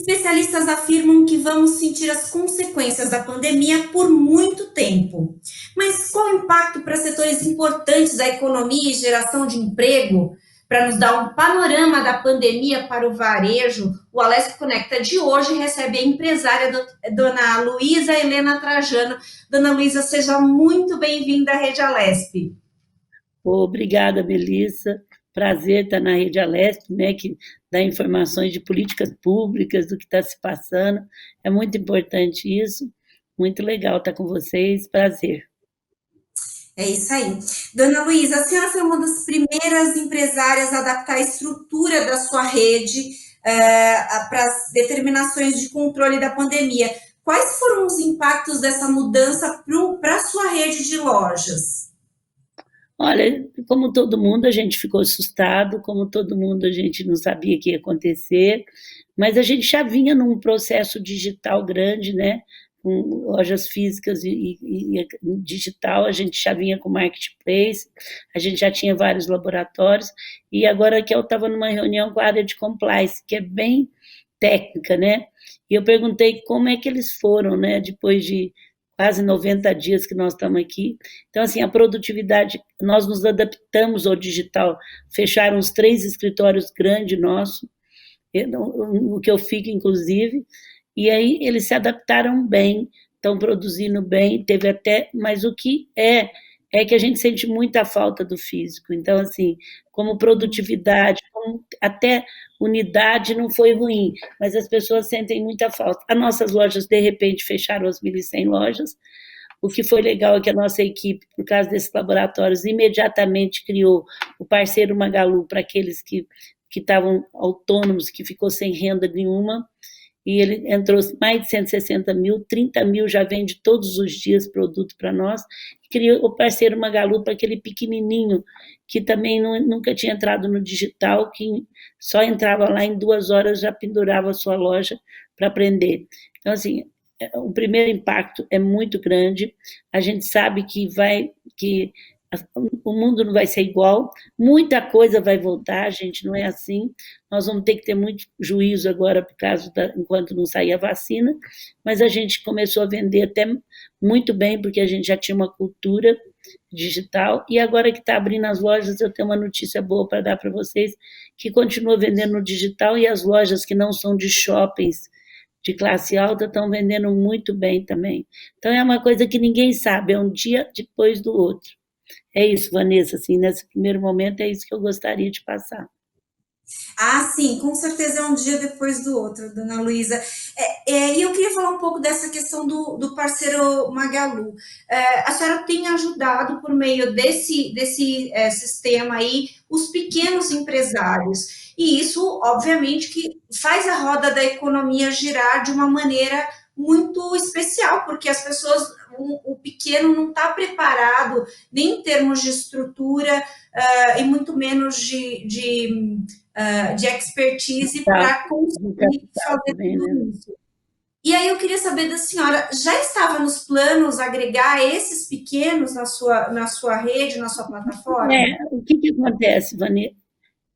Especialistas afirmam que vamos sentir as consequências da pandemia por muito tempo. Mas qual o impacto para setores importantes da economia e geração de emprego? Para nos dar um panorama da pandemia para o varejo, o Alesp Conecta de hoje recebe a empresária dona Luísa Helena Trajano. Dona Luísa, seja muito bem-vinda à Rede Alesp. Obrigada, Melissa. Prazer estar na Rede Alesp, né, que dá informações de políticas públicas, do que está se passando. É muito importante isso. Muito legal estar com vocês. Prazer. É isso aí. Dona Luísa, a senhora foi uma das primeiras empresárias a adaptar a estrutura da sua rede para as determinações de controle da pandemia. Quais foram os impactos dessa mudança para a sua rede de lojas? Olha, como todo mundo, a gente ficou assustado, como todo mundo, a gente não sabia o que ia acontecer, mas a gente já vinha num processo digital grande, né? Com lojas físicas e digital, a gente já vinha com marketplace, a gente já tinha vários laboratórios, e agora que eu estava numa reunião com a área de compliance, que é bem técnica, né? E eu perguntei como é que eles foram, né? Depois de quase 90 dias que nós estamos aqui. Então, assim, a produtividade, nós nos adaptamos ao digital, fecharam os 3 escritórios grandes nossos, o que eu fico, inclusive, e aí eles se adaptaram bem, estão produzindo bem, teve até, mas o que é que a gente sente muita falta do físico. Então, assim, como produtividade, como até unidade não foi ruim, mas as pessoas sentem muita falta. As nossas lojas, de repente, fecharam as 1.100 lojas. O que foi legal é que a nossa equipe, por causa desses laboratórios, imediatamente criou o parceiro Magalu para aqueles que estavam autônomos, que ficou sem renda nenhuma, e ele entrou mais de 160 mil, 30 mil já vende todos os dias produto para nós, e criou o parceiro Magalu para aquele pequenininho, que também nunca tinha entrado no digital, que só entrava lá em 2 horas, já pendurava a sua loja para aprender. Então, assim, o primeiro impacto é muito grande, a gente sabe que o mundo não vai ser igual, muita coisa vai voltar, gente, não é assim. Nós vamos ter que ter muito juízo agora por causa enquanto não sair a vacina, mas a gente começou a vender até muito bem, porque a gente já tinha uma cultura digital, e agora que está abrindo as lojas, eu tenho uma notícia boa para dar para vocês, que continua vendendo no digital, e as lojas que não são de shoppings de classe alta estão vendendo muito bem também. Então é uma coisa que ninguém sabe, é um dia depois do outro. É isso, Vanessa, assim, nesse primeiro momento é isso que eu gostaria de passar. Ah, sim, com certeza é um dia depois do outro, dona Luísa. E eu queria falar um pouco dessa questão do parceiro Magalu. A senhora tem ajudado por meio desse sistema aí os pequenos empresários. E isso, obviamente, que faz a roda da economia girar de uma maneira muito especial, porque as pessoas, o pequeno não está preparado nem em termos de estrutura, e muito menos de expertise Tá, para conseguir capital fazer também, né? tudo isso. E aí eu queria saber da senhora, já estava nos planos agregar esses pequenos na sua rede, na sua plataforma? O que que acontece,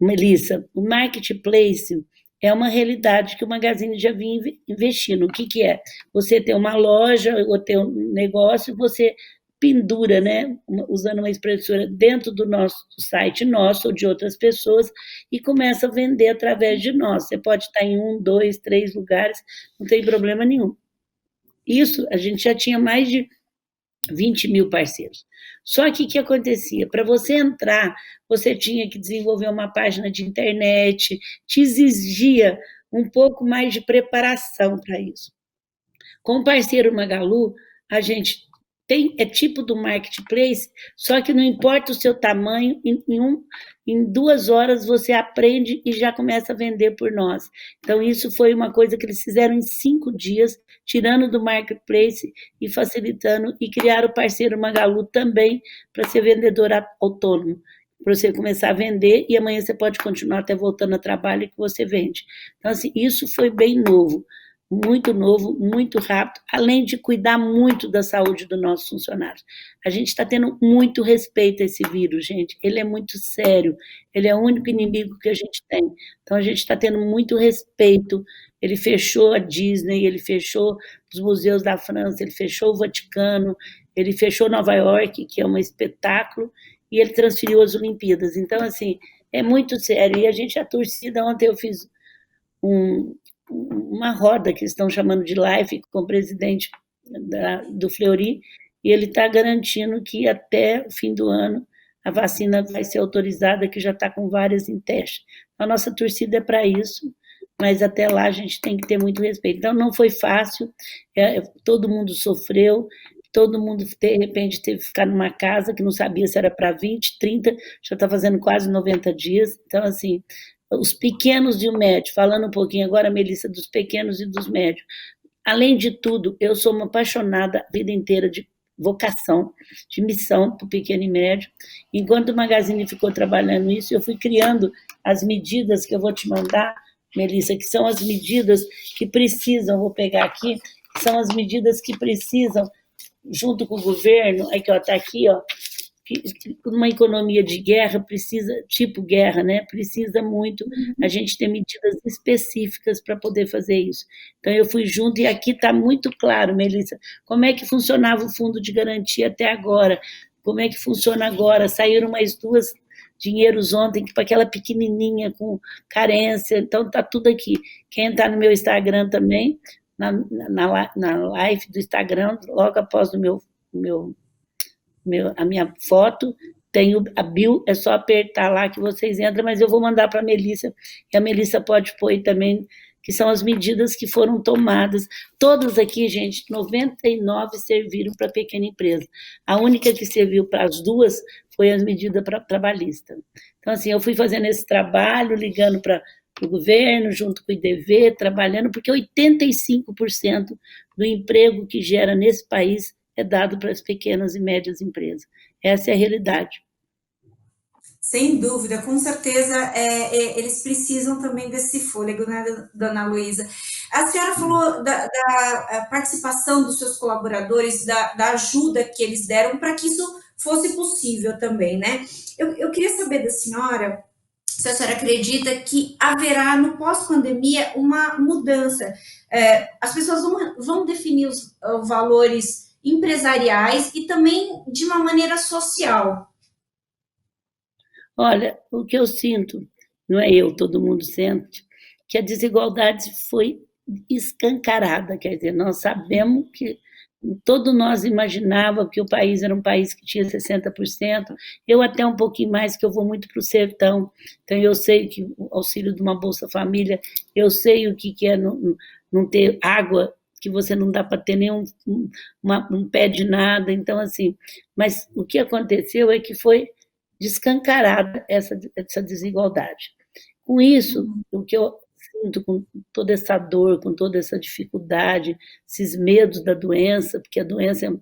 Melissa? O marketplace é uma realidade que o Magazine já vinha investindo. O que que é? Você tem uma loja ou tem um negócio, você pendura, né, usando uma impressora dentro do nosso site nosso ou de outras pessoas, e começa a vender através de nós. Você pode estar em 1, 2, 3 lugares, não tem problema nenhum. Isso, a gente já tinha mais de 20 mil parceiros. Só que o que acontecia? Para você entrar, você tinha que desenvolver uma página de internet, te exigia um pouco mais de preparação para isso. Com o parceiro Magalu, a gente é tipo do marketplace, só que não importa o seu tamanho, em 2 horas você aprende e já começa a vender por nós. Então, isso foi uma coisa que eles fizeram em 5 dias, tirando do marketplace e facilitando, e criaram o parceiro Magalu também para ser vendedor autônomo, para você começar a vender, e amanhã você pode continuar até voltando ao trabalho que você vende. Então, assim, isso foi bem novo, muito rápido, além de cuidar muito da saúde dos nossos funcionários. A gente está tendo muito respeito a esse vírus, gente. Ele é muito sério, ele é o único inimigo que a gente tem. Então, a gente está tendo muito respeito ele fechou a Disney, ele fechou os museus da França, ele fechou o Vaticano, ele fechou Nova York, que é um espetáculo, e ele transferiu as Olimpíadas. Então, assim, é muito sério. E a torcida, ontem eu fiz um, uma roda que estão chamando de live com o presidente do Fleury, e ele está garantindo que até o fim do ano a vacina vai ser autorizada, que já está com várias em teste. A nossa torcida é para isso, mas até lá a gente tem que ter muito respeito. Então, não foi fácil, todo mundo sofreu, todo mundo, de repente, teve que ficar numa casa que não sabia se era para 20, 30, já está fazendo quase 90 dias. Então, assim, os pequenos e o médio, falando um pouquinho agora, Melissa, dos pequenos e dos médios. Além de tudo, eu sou uma apaixonada a vida inteira de vocação, de missão para o pequeno e médio. Enquanto o Magazine ficou trabalhando nisso, eu fui criando as medidas que eu vou te mandar, Melissa, que são as medidas que precisam, vou pegar aqui, são as medidas que precisam, junto com o governo, aí que está aqui, ó, uma economia de guerra precisa, tipo guerra, né? Precisa muito a gente ter medidas específicas para poder fazer isso. Então, eu fui junto, e aqui está muito claro, Melissa, como é que funcionava o fundo de garantia até agora, como é que funciona agora. Saíram mais duas dinheiros ontem, para aquela pequenininha com carência, então está tudo aqui. Quem está no meu Instagram também, na live do Instagram, logo após a minha foto, tem a bio, é só apertar lá que vocês entram, mas eu vou mandar para a Melissa, e a Melissa pode pôr aí também, que são as medidas que foram tomadas. Todas aqui, gente, 99 serviram para a pequena empresa. A única que serviu para as duas foi as medidas trabalhistas. Então, assim, eu fui fazendo esse trabalho, ligando para o governo, junto com o IDV, trabalhando, porque 85% do emprego que gera nesse país é dado para as pequenas e médias empresas. Essa é a realidade. Sem dúvida, com certeza, eles precisam também desse fôlego, né, dona Luísa? A senhora falou da participação dos seus colaboradores, da ajuda que eles deram para que isso fosse possível também, né? Eu queria saber da senhora se a senhora acredita que haverá, no pós-pandemia, uma mudança. As pessoas vão definir os valores empresariais e também de uma maneira social. Olha, o que eu sinto, não é eu, todo mundo sente, que a desigualdade foi escancarada, quer dizer, nós sabemos que todos nós imaginava que o país era um país que tinha 60%, eu até um pouquinho mais, que eu vou muito para o sertão, então eu sei que o auxílio de uma Bolsa Família, eu sei o que é não ter água, que você não dá para ter nenhum um pé de nada, então assim, mas o que aconteceu é que foi descancarada essa desigualdade. Com isso, o que eu sinto, com toda essa dor, com toda essa dificuldade, esses medos da doença, porque a doença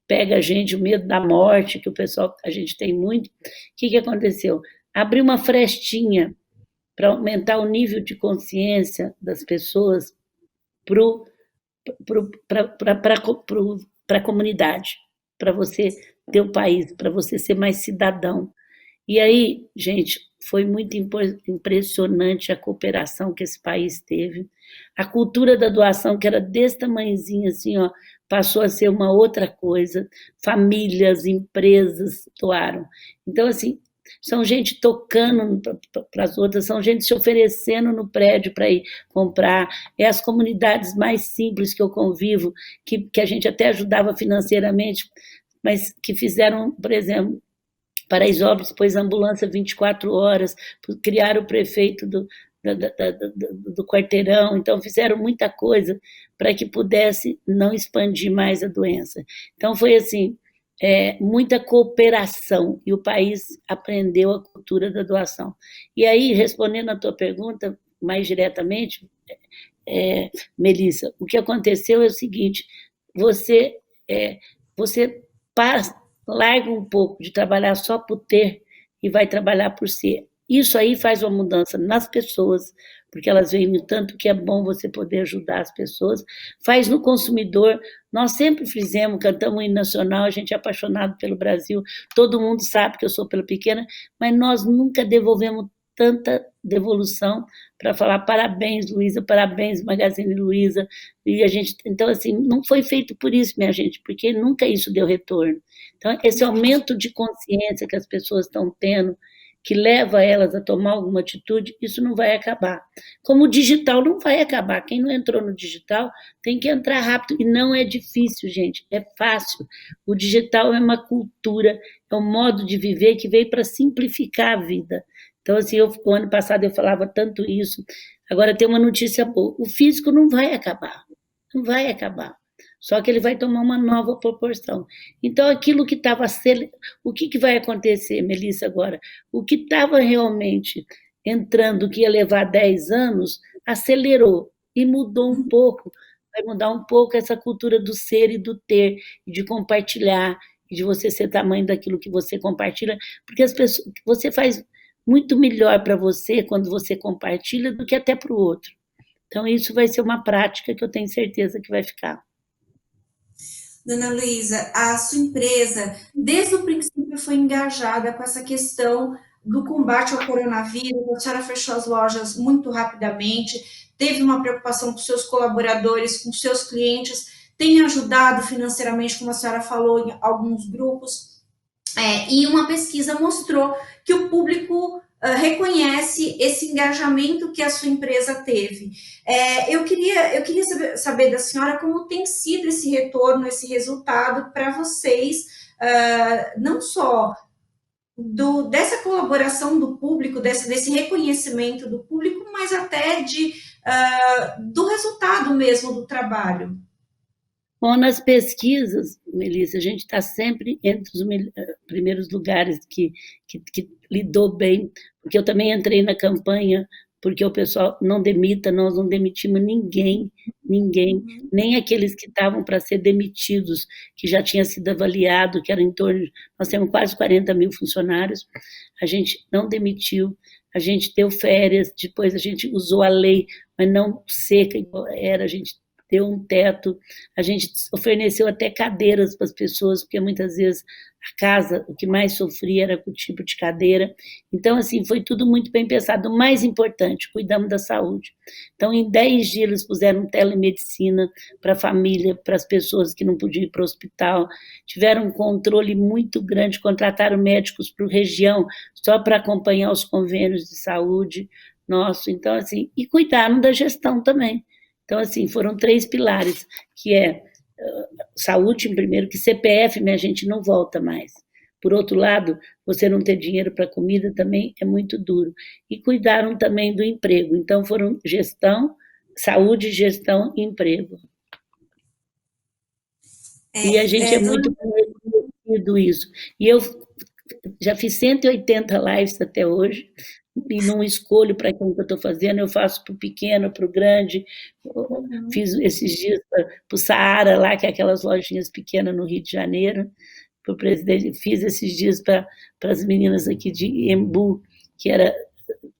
pega a gente, o medo da morte, que o pessoal, a gente tem muito, o que aconteceu? Abriu uma frestinha para aumentar o nível de consciência das pessoas para a comunidade, para você ter o país, para você ser mais cidadão. E aí, gente, foi muito impressionante a cooperação que esse país teve. A cultura da doação, que era desse tamanhozinho assim, ó, passou a ser uma outra coisa. Famílias, empresas doaram. Então, assim, são gente tocando para as outras, são gente se oferecendo no prédio para ir comprar. É as comunidades mais simples que eu convivo, que a gente até ajudava financeiramente, mas que fizeram, por exemplo, Paraisópolis pôs ambulância 24 horas, criaram o prefeito do quarteirão, então fizeram muita coisa para que pudesse não expandir mais a doença. Então foi assim, muita cooperação, e o país aprendeu a cultura da doação. E aí, respondendo a tua pergunta mais diretamente, Melissa, o que aconteceu é o seguinte, você larga um pouco de trabalhar só por ter e vai trabalhar por ser. Isso aí faz uma mudança nas pessoas, porque elas veem o tanto que é bom você poder ajudar as pessoas, faz no consumidor. Nós sempre fizemos, cantamos o hino nacional, a gente é apaixonado pelo Brasil, todo mundo sabe que eu sou pela pequena, mas nós nunca devolvemos tanta devolução para falar parabéns, Luiza, parabéns, Magazine Luiza. E a gente, então, assim, não foi feito por isso, minha gente, porque nunca isso deu retorno. Então, esse aumento de consciência que as pessoas estão tendo, que leva elas a tomar alguma atitude, isso não vai acabar. Como o digital não vai acabar. Quem não entrou no digital tem que entrar rápido. E não é difícil, gente, é fácil. O digital é uma cultura, é um modo de viver que veio para simplificar a vida. Então, assim, o ano passado eu falava tanto isso. Agora tem uma notícia boa: o físico não vai acabar. Não vai acabar. Só que ele vai tomar uma nova proporção. Então, aquilo que estava. O que vai acontecer, Melissa, agora? O que estava realmente entrando, que ia levar 10 anos, acelerou e mudou um pouco. Vai mudar um pouco essa cultura do ser e do ter, e de compartilhar, e de você ser tamanho daquilo que você compartilha, porque as pessoas, você faz muito melhor para você quando você compartilha do que até para o outro. Então, isso vai ser uma prática que eu tenho certeza que vai ficar. Dona Luísa, a sua empresa, desde o princípio, foi engajada com essa questão do combate ao coronavírus. A senhora fechou as lojas muito rapidamente, teve uma preocupação com seus colaboradores, com seus clientes, tem ajudado financeiramente, como a senhora falou, em alguns grupos. E uma pesquisa mostrou que o público reconhece esse engajamento que a sua empresa teve. Eu queria saber da senhora como tem sido esse retorno, esse resultado para vocês, não só dessa colaboração do público, desse reconhecimento do público, mas até do resultado mesmo do trabalho. Bom, nas pesquisas, Melissa, a gente está sempre entre os primeiros lugares que lidou bem, porque eu também entrei na campanha, porque o pessoal não demita, nós não demitimos ninguém, nem aqueles que estavam para ser demitidos, que já tinha sido avaliado, que era em torno, nós temos quase 40 mil funcionários, a gente não demitiu, a gente deu férias, depois a gente usou a lei, mas não seca igual era, a gente deu um teto, a gente ofereceu até cadeiras para as pessoas, porque muitas vezes a casa, o que mais sofria era com o tipo de cadeira. Então, assim, foi tudo muito bem pensado. O mais importante, cuidamos da saúde. Então, em 10 dias, eles puseram telemedicina para a família, para as pessoas que não podiam ir para o hospital, tiveram um controle muito grande, contrataram médicos para a região, só para acompanhar os convênios de saúde nosso. Então, assim, e cuidaram da gestão também. Então, assim, foram 3 pilares, que é saúde, em primeiro, que CPF, minha gente, não volta mais. Por outro lado, você não ter dinheiro para comida também é muito duro. E cuidaram também do emprego. Então, foram gestão, saúde, gestão e emprego. E a gente é muito reconhecido isso. E eu já fiz 180 lives até hoje, e não escolho para quem que eu estou fazendo, eu faço para o pequeno, para o grande. Fiz esses dias para o Saara, lá, que é aquelas lojinhas pequenas no Rio de Janeiro, para o presidente. Fiz esses dias para as meninas aqui de Embu,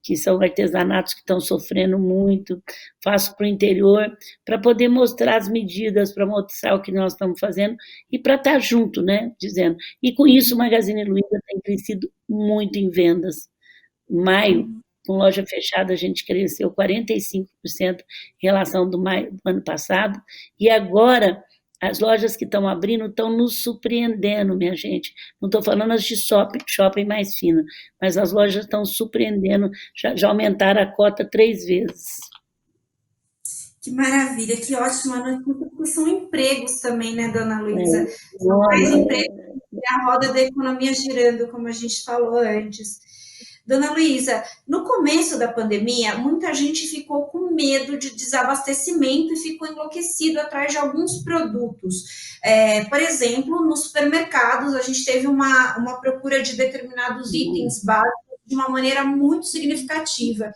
que são artesanatos que estão sofrendo muito. Faço para o interior, para poder mostrar as medidas, para mostrar o que nós estamos fazendo e para estar junto, né, dizendo. E com isso o Magazine Luiza tem crescido muito em vendas. Maio, com loja fechada, a gente cresceu 45% em relação do maio do ano passado, e agora as lojas que estão abrindo estão nos surpreendendo, minha gente. Não estou falando as de shopping mais fina, mas as lojas estão surpreendendo, já aumentaram a cota 3 vezes. Que maravilha, que ótima notícia, porque são empregos também, né, dona Luísa? São mais empregos, a roda da economia girando, como a gente falou antes. Dona Luísa, no começo da pandemia, muita gente ficou com medo de desabastecimento e ficou enlouquecido atrás de alguns produtos. Por exemplo, nos supermercados, a gente teve uma procura de determinados itens básicos de uma maneira muito significativa.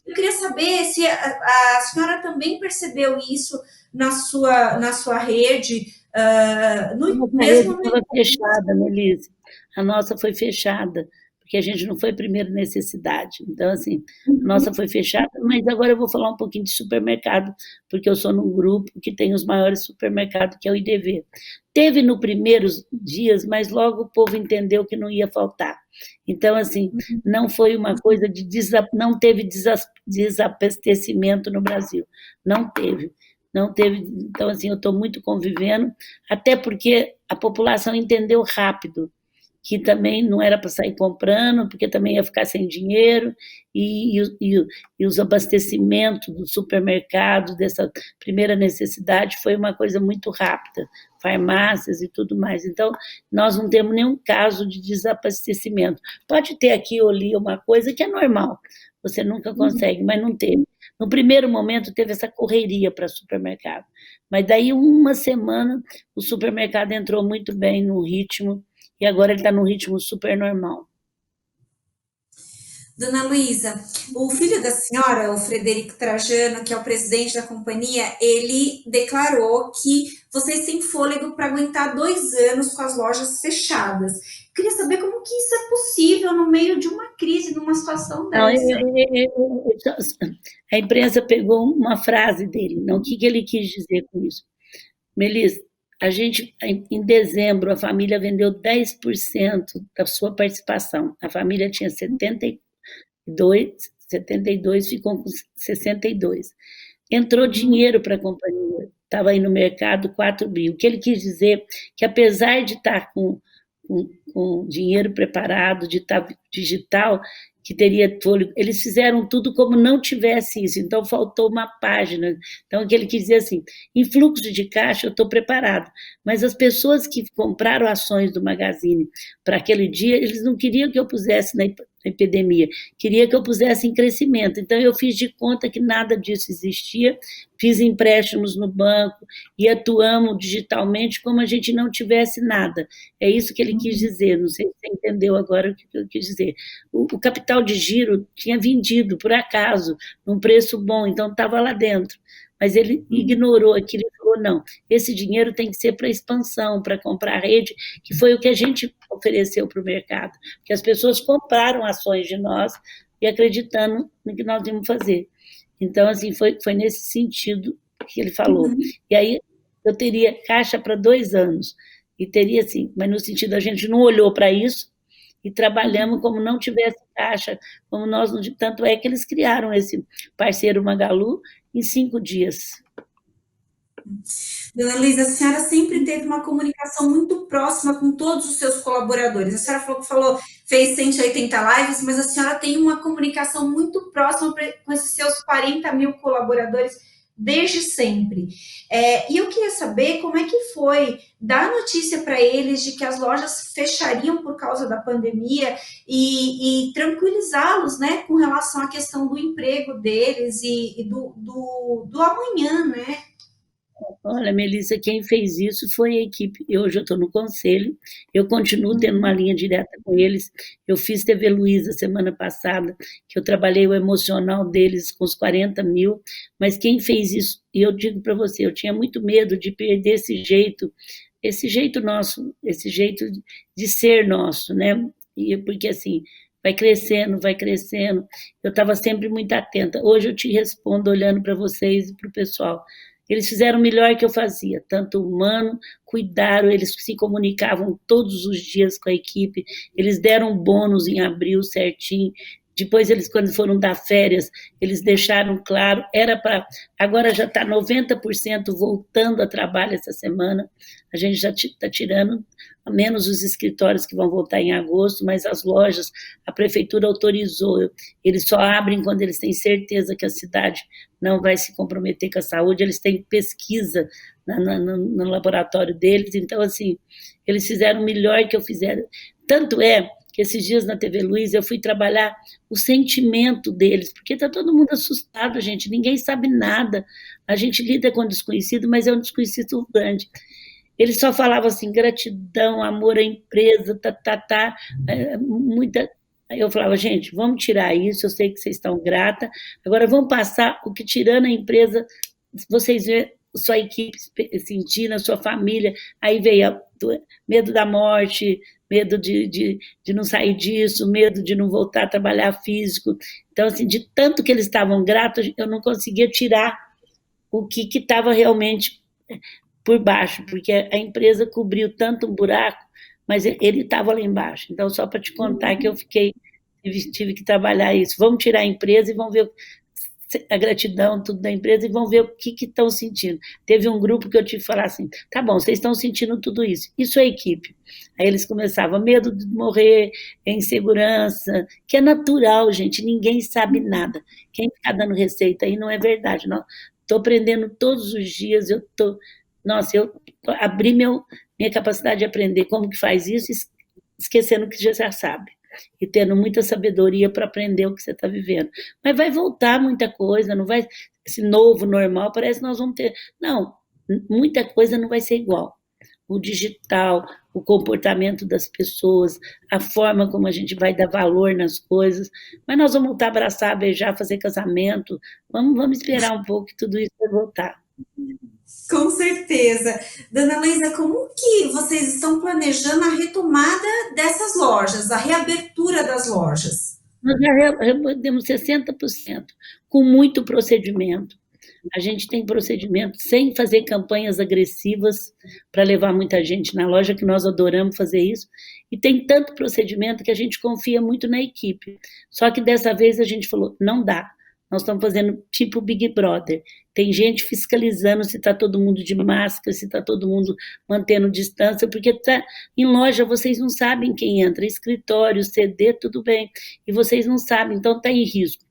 Eu queria saber se a senhora também percebeu isso na sua rede, no mesmo estava fechada, Melissa. A nossa foi fechada, porque a gente não foi primeira necessidade. Então, assim, a nossa foi fechada, mas agora eu vou falar um pouquinho de supermercado, porque eu sou num grupo que tem os maiores supermercados, que é o IDV. Teve no primeiros dias, mas logo o povo entendeu que não ia faltar. Então, assim, não foi uma coisa de não teve desabastecimento no Brasil, não teve. Não teve, então assim, eu estou muito convivendo, até porque a população entendeu rápido que também não era para sair comprando, porque também ia ficar sem dinheiro, e os abastecimentos do supermercado, dessa primeira necessidade, foi uma coisa muito rápida, farmácias e tudo mais. Então, nós não temos nenhum caso de desabastecimento. Pode ter aqui ou ali uma coisa que é normal, você nunca consegue, mas não teve. No primeiro momento, teve essa correria para supermercado, mas daí uma semana o supermercado entrou muito bem no ritmo, e agora ele está num ritmo super normal. Dona Luísa, o filho da senhora, o Frederico Trajano, que é o presidente da companhia, ele declarou que vocês têm fôlego para aguentar 2 anos com as lojas fechadas. Queria saber como que isso é possível no meio de uma crise, numa situação Não, dessa. a imprensa pegou uma frase dele, não, o que ele quis dizer com isso? Melissa, a gente, em dezembro, a família vendeu 10% da sua participação. A família tinha 72, ficou com 62. Entrou dinheiro para a companhia, estava aí no mercado 4 bi. O que ele quis dizer que, apesar de estar com dinheiro preparado, de estar digital, que teria fôlego, eles fizeram tudo como não tivesse isso, então faltou uma página. Então, o que ele quis dizer assim, em fluxo de caixa eu estou preparado, mas as pessoas que compraram ações do Magazine para aquele dia, eles não queriam que eu pusesse na epidemia, queria que eu pusesse em crescimento. Então, eu fiz de conta que nada disso existia, fiz empréstimos no banco e atuamos digitalmente como a gente não tivesse nada. É isso que ele quis dizer, não sei se você entendeu agora o que eu quis dizer. O capital de giro tinha vendido, por acaso, num preço bom, então estava lá dentro. Mas ele ignorou aquilo e falou, não, esse dinheiro tem que ser para expansão, para comprar a rede, que foi o que a gente ofereceu para o mercado, porque as pessoas compraram ações de nós e acreditando no que nós íamos fazer. Então, assim, foi nesse sentido que ele falou. E aí eu teria caixa para 2 anos, e teria assim, mas no sentido a gente não olhou para isso, e trabalhamos como não tivesse caixa, como nós, tanto é que eles criaram esse parceiro Magalu em 5 dias. Dona Luísa, a senhora sempre teve uma comunicação muito próxima com todos os seus colaboradores. A senhora fez 180 lives, mas a senhora tem uma comunicação muito próxima com esses seus 40 mil colaboradores desde sempre. E eu queria saber como é que foi dar notícia para eles de que as lojas fechariam por causa da pandemia e tranquilizá-los, né, com relação à questão do emprego deles e do amanhã, né? Olha, Melissa, quem fez isso foi a equipe. Hoje eu estou no conselho, eu continuo tendo uma linha direta com eles. Eu fiz TV Luiza semana passada, que eu trabalhei o emocional deles com os 40 mil, mas quem fez isso, e eu digo para você, eu tinha muito medo de perder esse jeito nosso, esse jeito de ser nosso, né? Porque assim, vai crescendo, vai crescendo. Eu estava sempre muito atenta. Hoje eu te respondo olhando para vocês e para o pessoal. Eles fizeram o melhor que eu fazia, tanto humano, cuidaram, eles se comunicavam todos os dias com a equipe, eles deram bônus em abril certinho, depois eles, quando foram dar férias, eles deixaram claro, era para, agora já está 90% voltando a trabalho essa semana, a gente já está tirando, menos os escritórios que vão voltar em agosto, mas as lojas, a prefeitura autorizou, eles só abrem quando eles têm certeza que a cidade não vai se comprometer com a saúde, eles têm pesquisa no laboratório deles, então, assim, eles fizeram o melhor que eu fizeram. Tanto é que esses dias na TV Luiz eu fui trabalhar o sentimento deles, porque está todo mundo assustado, gente, ninguém sabe nada, a gente lida com desconhecido, mas é um desconhecido grande. Eles só falavam assim, gratidão, amor à empresa, muita. Aí eu falava, gente, vamos tirar isso, eu sei que vocês estão grata, agora vamos passar o que tirando a empresa, vocês vê sua equipe sentindo, a sua família, aí veio medo da morte, medo de não sair disso, medo de não voltar a trabalhar físico. Então, assim, de tanto que eles estavam gratos, eu não conseguia tirar o que estava realmente por baixo, porque a empresa cobriu tanto um buraco, mas ele estava lá embaixo. Então, só para te contar que eu tive que trabalhar isso. Vamos tirar a empresa e vamos ver a gratidão, tudo da empresa, e vão ver o que estão sentindo. Teve um grupo que eu tive que falar assim, tá bom, vocês estão sentindo tudo isso, isso é equipe. Aí eles começavam, medo de morrer, insegurança, que é natural, gente, ninguém sabe nada. Quem ficar dando receita aí não é verdade, não. Estou aprendendo todos os dias, eu abri minha capacidade de aprender como que faz isso, esquecendo que já sabe e tendo muita sabedoria para aprender o que você está vivendo. Mas vai voltar muita coisa, não vai. Esse novo normal parece que nós vamos ter. Não, muita coisa não vai ser igual. O digital, o comportamento das pessoas, a forma como a gente vai dar valor nas coisas. Mas nós vamos voltar a abraçar, beijar, fazer casamento. Vamos esperar um pouco que tudo isso vai voltar. Com certeza. Dona Luísa, como que vocês estão planejando a retomada dessas lojas, a reabertura das lojas? Nós já temos 60%, com muito procedimento. A gente tem procedimento sem fazer campanhas agressivas para levar muita gente na loja, que nós adoramos fazer isso. E tem tanto procedimento que a gente confia muito na equipe. Só que dessa vez a gente falou, não dá. Nós estamos fazendo tipo Big Brother. Tem gente fiscalizando se está todo mundo de máscara, se está todo mundo mantendo distância, porque em loja vocês não sabem quem entra, escritório, CD, tudo bem, e vocês não sabem, então está em risco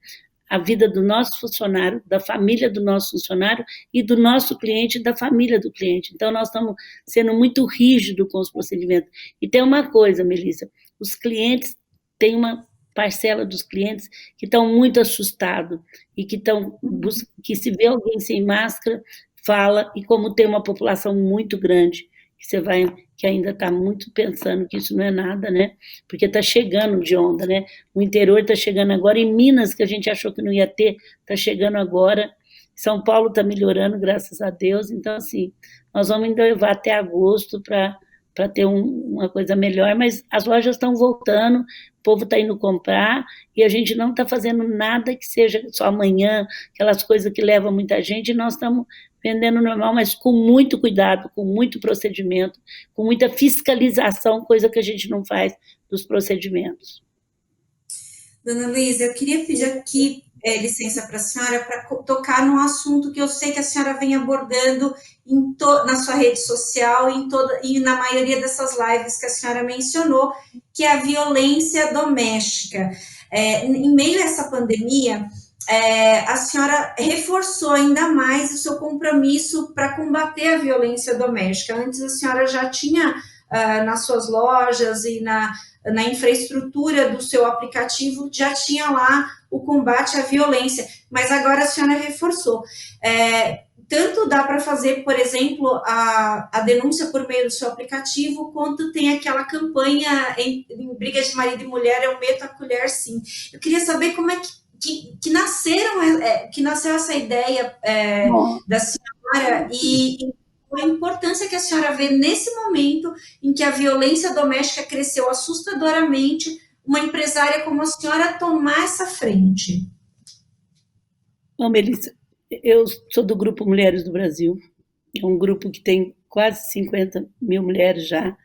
a vida do nosso funcionário, da família do nosso funcionário e do nosso cliente e da família do cliente. Então, nós estamos sendo muito rígidos com os procedimentos. E tem uma coisa, Melissa, os clientes, tem uma parcela dos clientes que estão muito assustados e que se vê alguém sem máscara, fala, e como tem uma população muito grande, que ainda está muito pensando que isso não é nada, né? Porque está chegando de onda, né? O interior está chegando agora, em Minas, que a gente achou que não ia ter, está chegando agora. São Paulo está melhorando, graças a Deus. Então, assim, nós vamos ainda levar até agosto para ter uma coisa melhor, mas as lojas estão voltando, o povo está indo comprar, e a gente não está fazendo nada que seja só amanhã, aquelas coisas que levam muita gente, e nós estamos vendendo normal, mas com muito cuidado, com muito procedimento, com muita fiscalização, coisa que a gente não faz dos procedimentos. Dona Luísa, eu queria pedir aqui licença para a senhora para tocar num assunto que eu sei que a senhora vem abordando na sua rede social e na maioria dessas lives que a senhora mencionou, que é a violência doméstica. Em meio a essa pandemia, a senhora reforçou ainda mais o seu compromisso para combater a violência doméstica. Antes a senhora já tinha nas suas lojas e na infraestrutura do seu aplicativo, já tinha lá o combate à violência, mas agora a senhora reforçou. Tanto dá para fazer, por exemplo, a denúncia por meio do seu aplicativo, quanto tem aquela campanha em briga de marido e mulher, eu meto a colher sim. Eu queria saber como é que nasceu essa ideia da senhora e a importância que a senhora vê nesse momento em que a violência doméstica cresceu assustadoramente, uma empresária como a senhora tomar essa frente. Bom, Melissa, eu sou do Grupo Mulheres do Brasil, é um grupo que tem quase 50 mil mulheres já.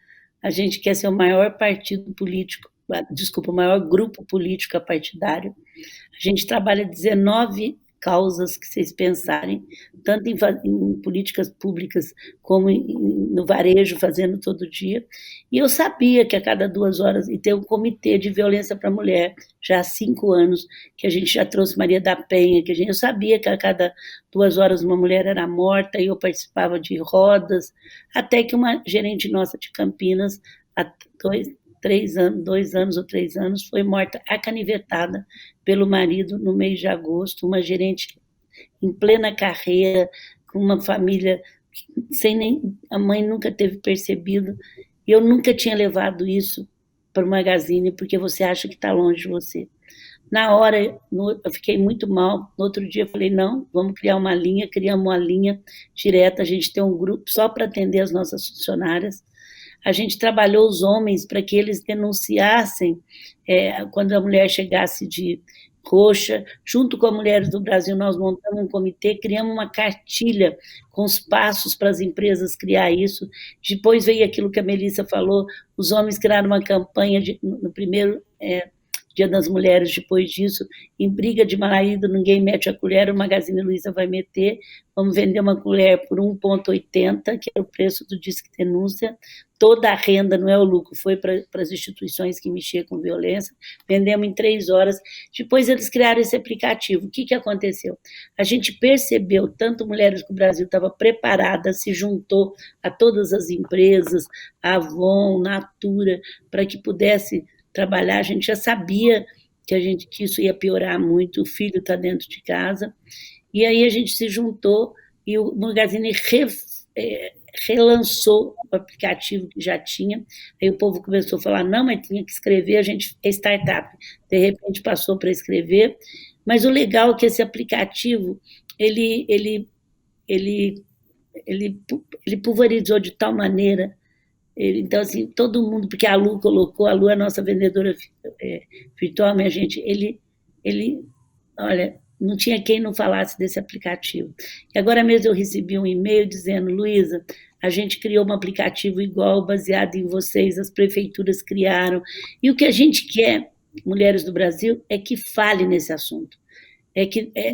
A gente quer ser o maior partido político, o maior grupo político partidário. A gente trabalha 19 causas que vocês pensarem, tanto em políticas públicas como no varejo, fazendo todo dia. E eu sabia que a cada 2 horas, e tem um comitê de violência para a mulher, já há 5 anos, que a gente já trouxe Maria da Penha, eu sabia que a cada 2 horas uma mulher era morta, e eu participava de rodas, até que uma gerente nossa de Campinas, há 2 anos ou 3 anos, foi morta acanivetada pelo marido no mês de agosto, uma gerente em plena carreira, com uma família sem nem a mãe nunca teve percebido. Eu nunca tinha levado isso para o Magazine, porque você acha que está longe de você. Na hora, eu fiquei muito mal. No outro dia, eu falei: não, vamos criar uma linha. Criamos uma linha direta. A gente tem um grupo só para atender as nossas funcionárias. A gente trabalhou os homens para que eles denunciassem quando a mulher chegasse de roxa. Junto com as Mulheres do Brasil, nós montamos um comitê, criamos uma cartilha com os passos para as empresas criar isso. Depois veio aquilo que a Melissa falou, os homens criaram uma campanha no primeiro Dia das Mulheres, depois disso, em briga de marido, ninguém mete a colher, o Magazine Luiza vai meter, vamos vender uma colher por 1,80, que é o preço do Disque Denúncia, toda a renda, não é o lucro, foi para as instituições que mexiam com violência, vendemos em 3 horas, depois eles criaram esse aplicativo. O que aconteceu? A gente percebeu, tanto Mulheres que o Brasil estava preparada, se juntou a todas as empresas, a Avon, Natura, para que pudesse trabalhar. A gente já sabia que isso ia piorar muito, o filho está dentro de casa, e aí a gente se juntou e o Magazine relançou o aplicativo que já tinha, aí o povo começou a falar, não, mas tinha que escrever, a gente é startup, de repente passou para escrever, mas o legal é que esse aplicativo, ele pulverizou de tal maneira. Então, assim, todo mundo, porque a Lu colocou, a Lu é a nossa vendedora virtual, minha gente, olha, não tinha quem não falasse desse aplicativo. E agora mesmo eu recebi um e-mail dizendo, Luísa, a gente criou um aplicativo igual, baseado em vocês, as prefeituras criaram, e o que a gente quer, Mulheres do Brasil, é que fale nesse assunto.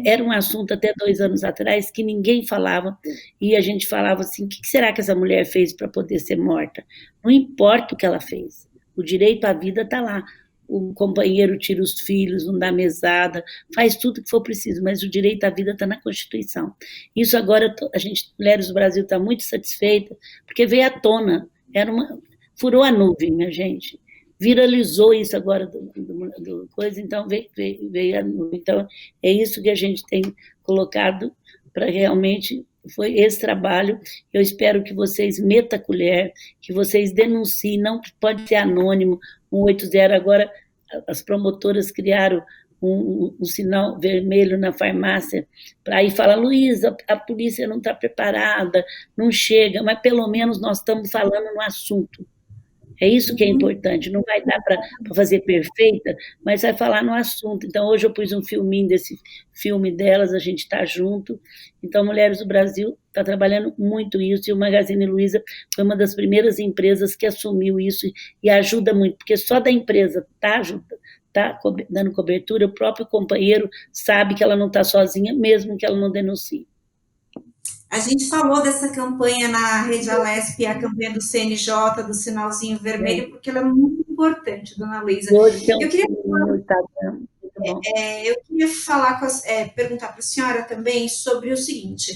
Era um assunto até 2 anos atrás que ninguém falava, e a gente falava assim, o que será que essa mulher fez para poder ser morta? Não importa o que ela fez, o direito à vida está lá, o companheiro tira os filhos, não dá mesada, faz tudo que for preciso, mas o direito à vida está na Constituição. Isso agora, a gente, Mulheres do Brasil, está muito satisfeita, porque veio à tona, furou a nuvem, minha gente, viralizou isso agora do coisa, então veio a nuvem. Então, é isso que a gente tem colocado para realmente, foi esse trabalho, eu espero que vocês metam a colher, que vocês denunciem, não pode ser anônimo, 180, agora as promotoras criaram um sinal vermelho na farmácia, para ir falar, Luísa, a polícia não está preparada, não chega, mas pelo menos nós estamos falando no assunto. É isso que é importante, não vai dar para fazer perfeita, mas vai falar no assunto. Então, hoje eu pus um filminho desse filme delas, a gente está junto. Então, Mulheres do Brasil está trabalhando muito isso, e o Magazine Luiza foi uma das primeiras empresas que assumiu isso e ajuda muito, porque só da empresa tá dando cobertura, o próprio companheiro sabe que ela não está sozinha, mesmo que ela não denuncie. A gente falou dessa campanha na Rede Alesp, a campanha do CNJ, do sinalzinho vermelho, porque ela é muito importante, dona Luísa. Eu queria perguntar para a senhora também sobre o seguinte,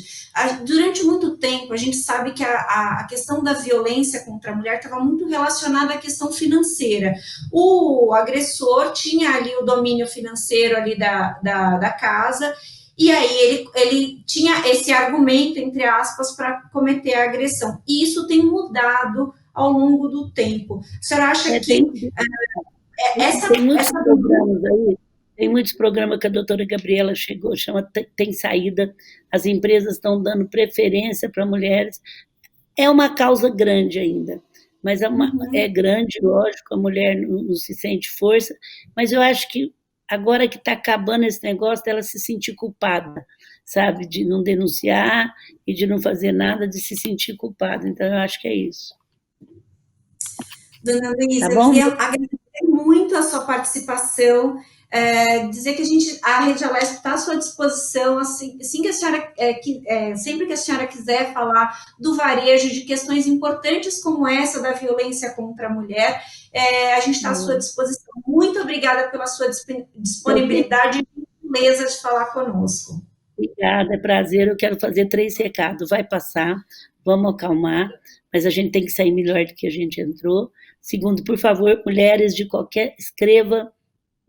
durante muito tempo a gente sabe que a questão da violência contra a mulher estava muito relacionada à questão financeira. O agressor tinha ali o domínio financeiro ali da casa, e aí ele tinha esse argumento, entre aspas, para cometer a agressão. E isso tem mudado ao longo do tempo. A senhora acha que tem muitos programas que a doutora Gabriela chegou, chama Tem Saída, as empresas estão dando preferência para mulheres. É uma causa grande ainda, mas é grande, lógico, a mulher não se sente força, mas eu acho que agora que está acabando esse negócio dela se sentir culpada, sabe? De não denunciar e de não fazer nada, de se sentir culpada. Então, eu acho que é isso. Dona Luísa, eu queria agradecer muito a sua participação, dizer que a Rede Alesp está à sua disposição, assim que a senhora, sempre que a senhora quiser falar do varejo, de questões importantes como essa da violência contra a mulher, a gente está à sua disposição. Muito obrigada pela sua disponibilidade e gentileza de falar conosco. Obrigada, é prazer. Eu quero fazer 3 recados. Vai passar, vamos acalmar, mas a gente tem que sair melhor do que a gente entrou. Segundo, por favor, mulheres de escreva,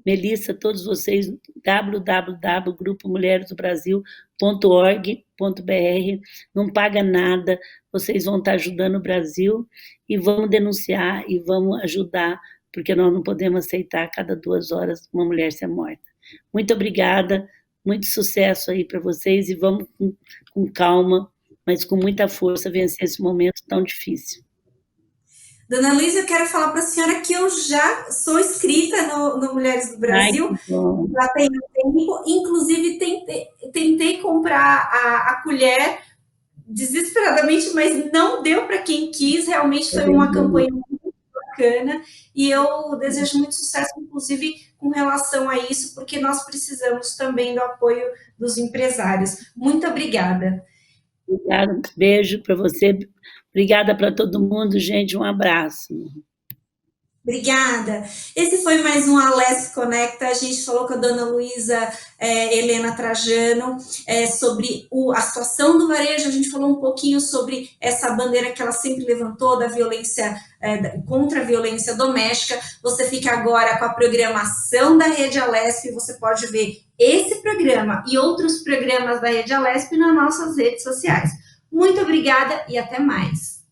Melissa, todos vocês, www.grupomulheresdobrasil.org.br, não paga nada, vocês vão estar ajudando o Brasil e vamos denunciar e vamos ajudar, porque nós não podemos aceitar a cada 2 horas uma mulher ser morta. Muito obrigada, muito sucesso aí para vocês e vamos com calma, mas com muita força vencer esse momento tão difícil. Dona Luísa, eu quero falar para a senhora que eu já sou inscrita no Mulheres do Ai, Brasil, que bom. já tem tempo, inclusive tentei comprar a colher desesperadamente, mas não deu para quem quis, realmente foi uma campanha muito bacana, e eu desejo muito sucesso, inclusive com relação a isso, porque nós precisamos também do apoio dos empresários. Muito obrigada. Obrigada, beijo para você, obrigada para todo mundo, gente, um abraço. Obrigada. Esse foi mais um Alesp Conecta. A gente falou com a dona Luísa Helena Trajano sobre a situação do varejo. A gente falou um pouquinho sobre essa bandeira que ela sempre levantou da violência contra a violência doméstica. Você fica agora com a programação da Rede Alesp. Você pode ver esse programa e outros programas da Rede Alesp nas nossas redes sociais. Muito obrigada e até mais.